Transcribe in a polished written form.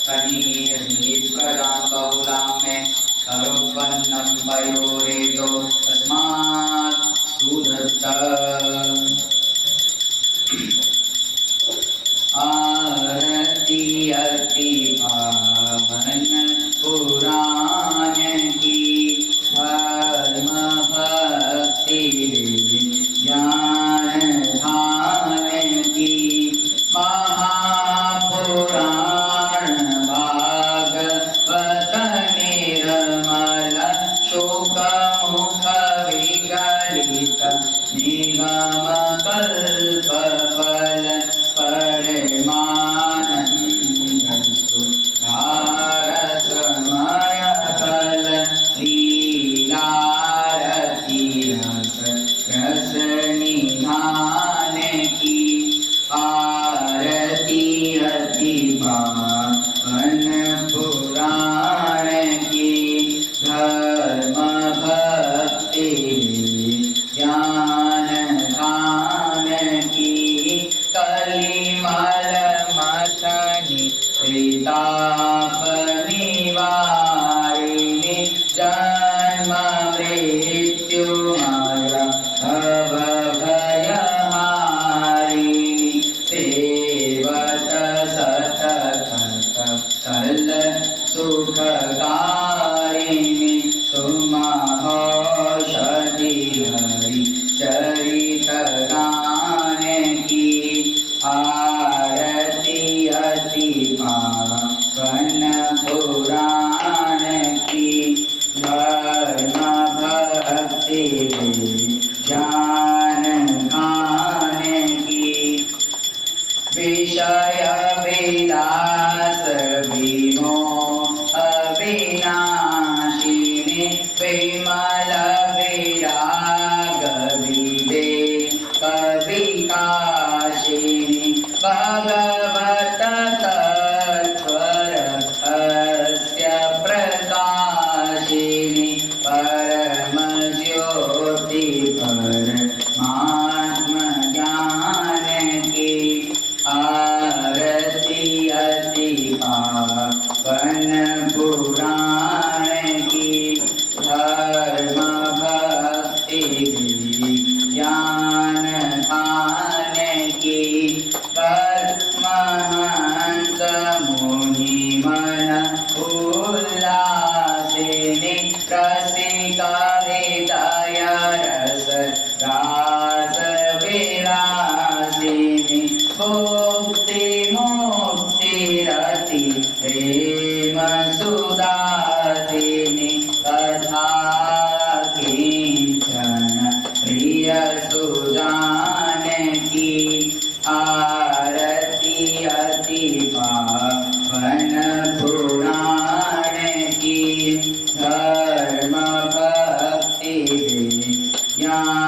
कनीर्निष्प्रदां बहुलां मे करोपन्नं पयोरेतो तस्मात् सुदत्त आरती अति पावन पुराण की धर्म भक्ति ज्ञान धान की महापुराण भागवत निर्मल शोक मुख विगलित निगम कल्प फल परमानंद सुधारसमय फल लीलारती रस रस निधान की आरती अति पावन पुराण की धर्म भक्ति ज्ञान दान की कलिमल मथनि त्रिताप निवारिणि जन्म मृत्यु मरण भव भयहारिणि सेवत सतत सकल सुखकारिणि सुमहौषधि हरि चरित गान की आरती अति पावन पुराण की धर्म भक्ति ज्ञान गान की विषय विलास विमोह अविनाशिनी विमल विराग विवेक विकाशिनी भगवत तत्वर अस्य प्रकाशिनी परम ज्योति परमात्म ज्ञान की आरती अति पावन पुराण की धर्म भक्ति ज्ञान दान की परमहंस मुनि मन उल्लासिनी रसिका हृदय रस रास विलासिनी मुक्ति मुक्ति रति प्रेम सुदासिनी कथा किंचन प्रिय सुजान की आरती अति पावन पुराण की धर्म भक्ति ज्ञान